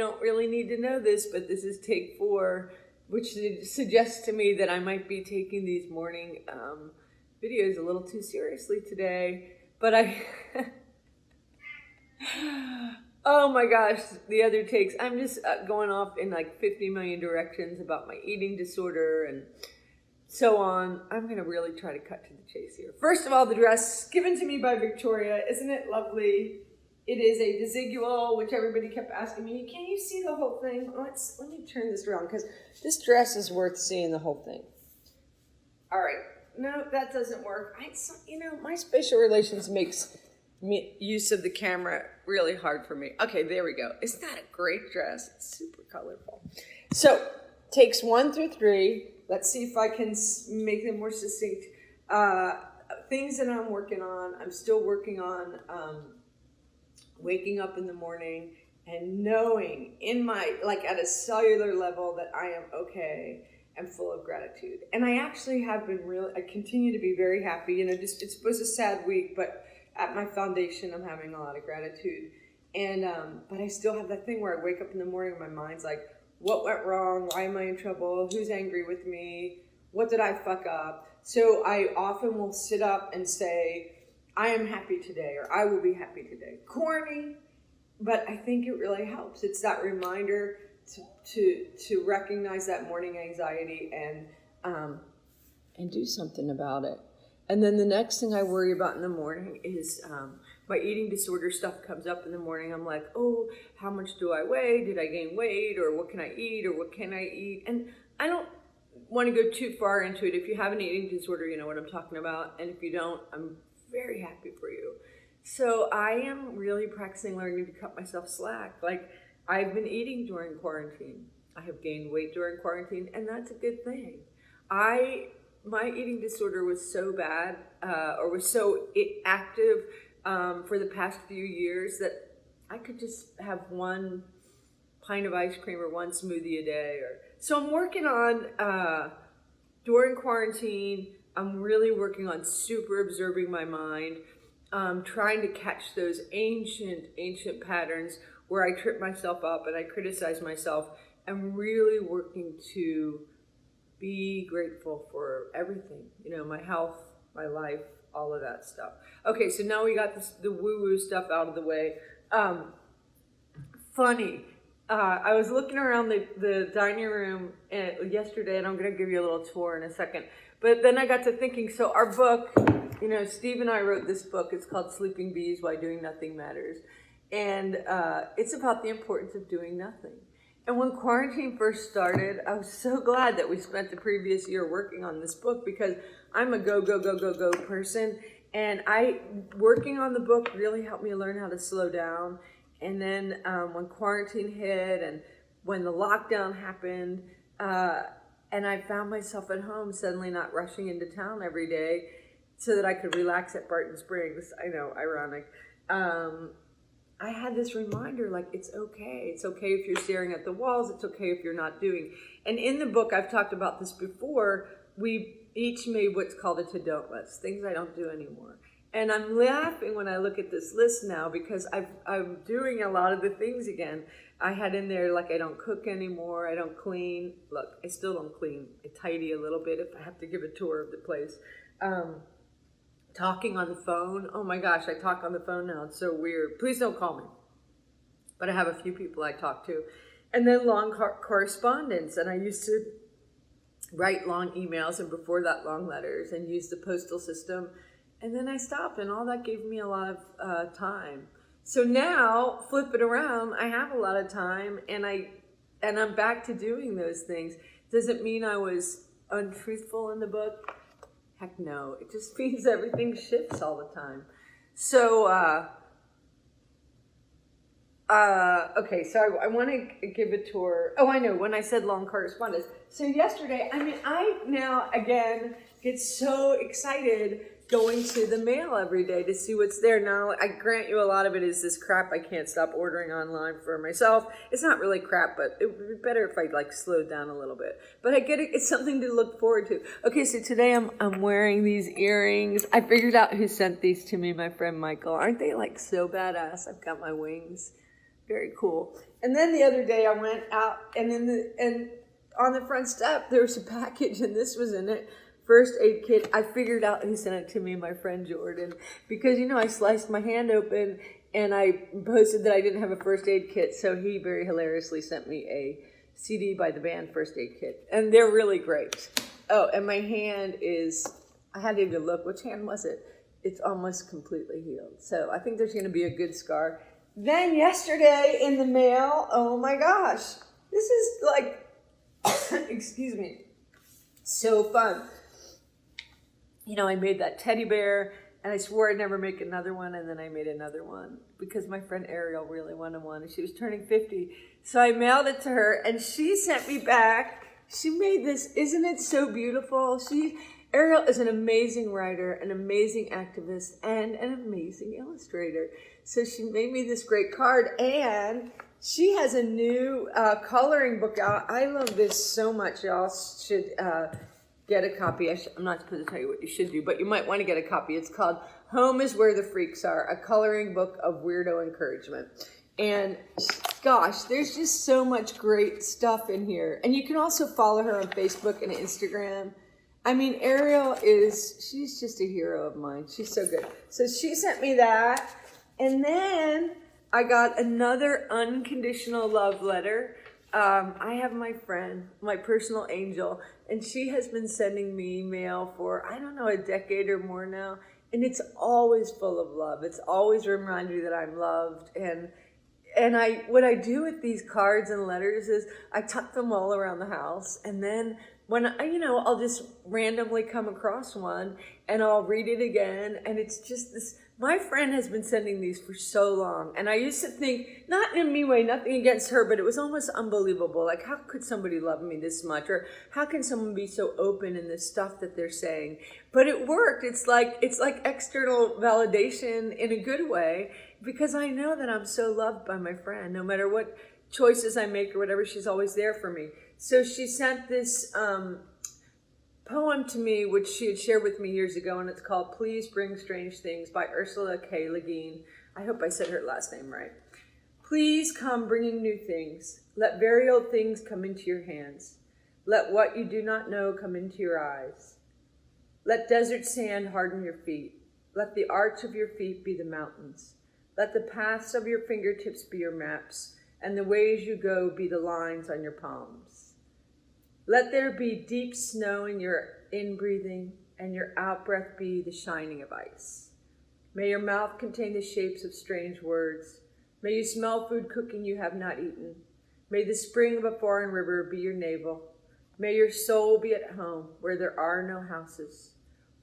don't really need to know this, but this is take 4, which suggests to me that I might be taking these morning videos a little too seriously today. But oh my gosh, the other takes. I'm just going off in like 50 million directions about my eating disorder and so on. I'm going to really try to cut to the chase here. First of all, the dress given to me by Victoria. Isn't it lovely? It is a desigual, which everybody kept asking me, can you see the whole thing? Let me turn this around, because this dress is worth seeing the whole thing. All right. No, that doesn't work. My spatial relations makes use of the camera really hard for me. Okay, there we go. Isn't that a great dress? It's super colorful. So, takes 1 through 3. Let's see if I can make them more succinct. Things that I'm working on. I'm still working on waking up in the morning and knowing in my, like at a cellular level, that I am okay and full of gratitude. And I actually have been I continue to be very happy. It was a sad week, but at my foundation, I'm having a lot of gratitude. And, but I still have that thing where I wake up in the morning and my mind's like, what went wrong? Why am I in trouble? Who's angry with me? What did I fuck up? So I often will sit up and say, I am happy today, or I will be happy today. Corny, but I think it really helps. It's that reminder to recognize that morning anxiety and do something about it. And then the next thing I worry about in the morning is my eating disorder stuff comes up in the morning. I'm like, oh, how much do I weigh? Did I gain weight? Or what can I eat? Or what can I eat? And I don't want to go too far into it. If you have an eating disorder, you know what I'm talking about. And if you don't, I'm very happy for you. So I am really practicing learning to cut myself slack. Like, I've been eating during quarantine. I have gained weight during quarantine, and that's a good thing. My eating disorder was so bad, or was so active for the past few years, that I could just have 1 pint of ice cream or 1 smoothie a day. So I'm working on, during quarantine, I'm really working on super observing my mind, trying to catch those ancient patterns where I trip myself up and I criticize myself. I'm really working to be grateful for everything, my health, my life, all of that stuff. Okay, so now we got the woo-woo stuff out of the way. Funny. I was looking around the dining room yesterday, and I'm going to give you a little tour in a second. But then I got to thinking, so our book, Steve and I wrote this book. It's called Sleeping Bees, Why Doing Nothing Matters. And it's about the importance of doing nothing. And when quarantine first started, I was so glad that we spent the previous year working on this book, because I'm a go person. And working on the book really helped me learn how to slow down. And then when quarantine hit and when the lockdown happened, and I found myself at home suddenly not rushing into town every day so that I could relax at Barton Springs. I know, ironic. I had this reminder, like, it's okay. It's okay if you're staring at the walls. It's okay if you're not doing. And in the book, I've talked about this before, we each made what's called a to-don't list, things I don't do anymore. And I'm laughing when I look at this list now, because I'm doing a lot of the things again. I had in there, like, I don't cook anymore, I don't clean. Look, I still don't clean. I tidy a little bit if I have to give a tour of the place. Talking on the phone. Oh my gosh, I talk on the phone now. It's so weird. Please don't call me. But I have a few people I talk to. And then long correspondence. And I used to write long emails, and before that, long letters, and use the postal system. And then I stopped, and all that gave me a lot of time. So now, flip it around, I have a lot of time, and I'm back to doing those things. Does it mean I was untruthful in the book? Heck no. It just means everything shifts all the time. So, okay, so I want to give a tour. Oh, I know, when I said long correspondence. So yesterday, I now, again, get so excited going to the mail every day to see what's there. Now, I grant you a lot of it is this crap I can't stop ordering online for myself. It's not really crap, but it would be better if I slowed down a little bit. But I get it. It's something to look forward to. Okay, so today I'm wearing these earrings. I figured out who sent these to me, my friend Michael. Aren't they so badass? I've got my wings. Very cool. And then the other day I went out, and on the front step there was a package, and this was in it. First aid kit. I figured out who sent it to me, my friend Jordan, because I sliced my hand open and I posted that I didn't have a first aid kit, so he very hilariously sent me a CD by the band First Aid Kit, and they're really great. Oh, and my hand is, I had to even look, which hand was it? It's almost completely healed. So I think there's going to be a good scar. Then yesterday in the mail, oh my gosh, this is like, excuse me, so fun. I made that teddy bear, and I swore I'd never make another one, and then I made another one because my friend Ariel really wanted one, and she was turning 50. So I mailed it to her, and she sent me back. She made this. Isn't it so beautiful? Ariel is an amazing writer, an amazing activist, and an amazing illustrator. So she made me this great card, and she has a new coloring book out. I love this so much. Y'all should get a copy. I'm not supposed to tell you what you should do, but you might want to get a copy. It's called Home is Where the Freaks Are, a coloring book of weirdo encouragement. And gosh, there's just so much great stuff in here. And you can also follow her on Facebook and Instagram. I mean, Ariel she's just a hero of mine. She's so good. So she sent me that. And then I got another unconditional love letter. I have my friend, my personal angel, and she has been sending me mail for, I don't know, a decade or more now. And it's always full of love. It's always remind me that I'm loved. And what I do with these cards and letters is I tuck them all around the house. And then when I'll just randomly come across one and I'll read it again. And it's just this, my friend has been sending these for so long. And I used to think, not in a mean way, nothing against her, but it was almost unbelievable. Like, how could somebody love me this much? Or how can someone be so open in the stuff that they're saying? But it worked. It's like external validation in a good way, because I know that I'm so loved by my friend. No matter what choices I make or whatever, she's always there for me. So she sent this poem to me, which she had shared with me years ago, and it's called Please Bring Strange Things by Ursula K. Le Guin. I hope I said her last name right. Please come bringing new things. Let very old things come into your hands. Let what you do not know come into your eyes. Let desert sand harden your feet. Let the arch of your feet be the mountains. Let the paths of your fingertips be your maps, and the ways you go be the lines on your palms. Let there be deep snow in your in-breathing, and your out-breath be the shining of ice. May your mouth contain the shapes of strange words. May you smell food cooking you have not eaten. May the spring of a foreign river be your navel. May your soul be at home where there are no houses.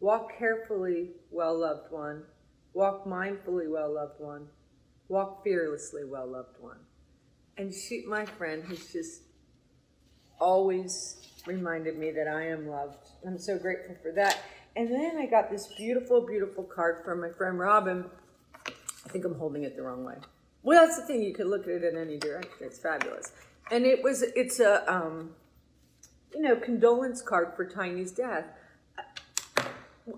Walk carefully, well-loved one. Walk mindfully, well-loved one. Walk fearlessly, well-loved one. And she, my friend, has just always reminded me that I am loved. I'm so grateful for that. And then I got this beautiful, beautiful card from my friend Robin. I think I'm holding it the wrong way. Well, that's the thing. You can look at it in any direction. It's fabulous. And it's a, condolence card for Tiny's death.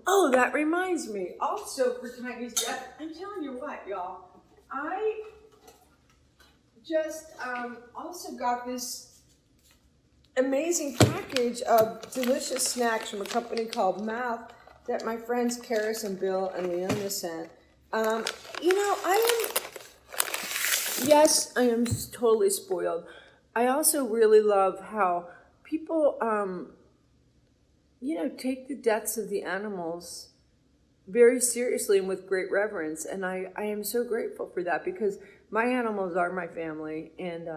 Oh, that reminds me. Also for Tiny's death, I'm telling you what, y'all. I just also got this amazing package of delicious snacks from a company called Mouth that my friends Karis and Bill and Leona sent. I am totally spoiled. I also really love how people, take the deaths of the animals very seriously and with great reverence. And I am so grateful for that, because my animals are my family. And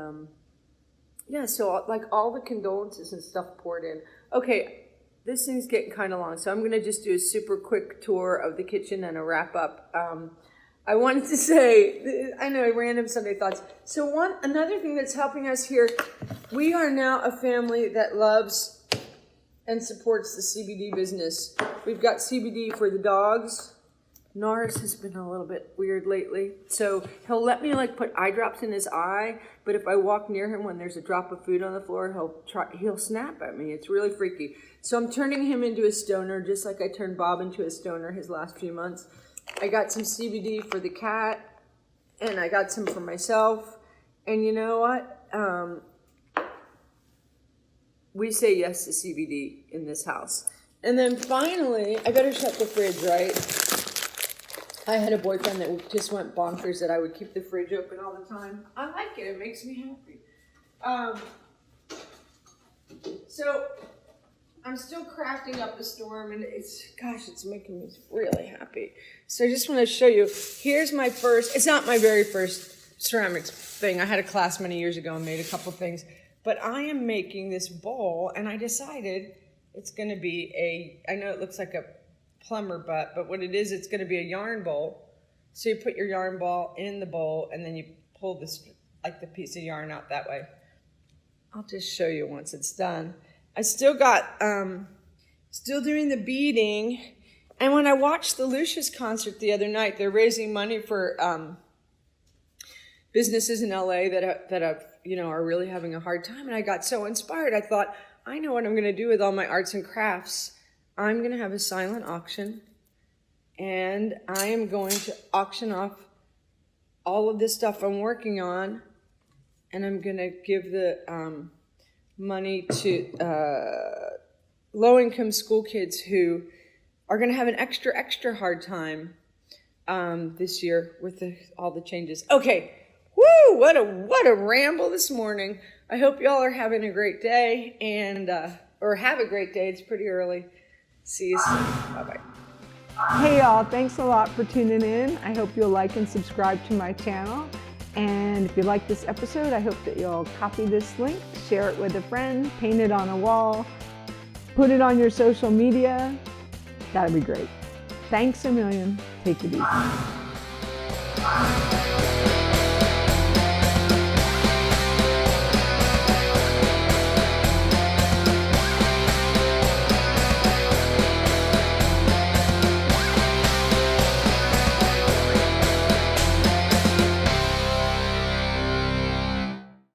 so like all the condolences and stuff poured in. Okay, this thing's getting kind of long, so I'm going to just do a super quick tour of the kitchen and a wrap up. I wanted to say, I know, random Sunday thoughts. So another thing that's helping us here, we are now a family that loves and supports the CBD business. We've got CBD for the dogs. Norris has been a little bit weird lately. So he'll let me put eye drops in his eye, but if I walk near him when there's a drop of food on the floor, he'll snap at me. It's really freaky. So I'm turning him into a stoner, just like I turned Bob into a stoner his last few months. I got some CBD for the cat, and I got some for myself. And you know what? We say yes to CBD in this house. And then finally, I better shut the fridge, right? I had a boyfriend that just went bonkers that I would keep the fridge open all the time. I like it. It makes me happy. So I'm still crafting up a storm, and it's making me really happy. So I just want to show you. Here's my first. It's not my very first ceramics thing. I had a class many years ago and made a couple things. But I am making this bowl, and I decided it's going to be I know it looks like a plumber butt, but what it is, it's going to be a yarn bowl. So you put your yarn ball in the bowl, and then you pull this, like the piece of yarn out that way. I'll just show you once it's done. I still got, still doing the beading. And when I watched the Lucius concert the other night, they're raising money for businesses in LA that are really having a hard time. And I got so inspired. I thought, I know what I'm going to do with all my arts and crafts. I'm going to have a silent auction, and I am going to auction off all of this stuff I'm working on, and I'm going to give the money to low-income school kids who are going to have an extra hard time this year with all the changes. Okay, woo! What a ramble this morning. I hope y'all are having a great day, and or have a great day. It's pretty early. See you soon. Bye-bye. Hey y'all, thanks a lot for tuning in. I hope you'll like and subscribe to my channel. And if you like this episode, I hope that you'll copy this link, share it with a friend, paint it on a wall, put it on your social media. That'd be great. Thanks a million. Take it easy.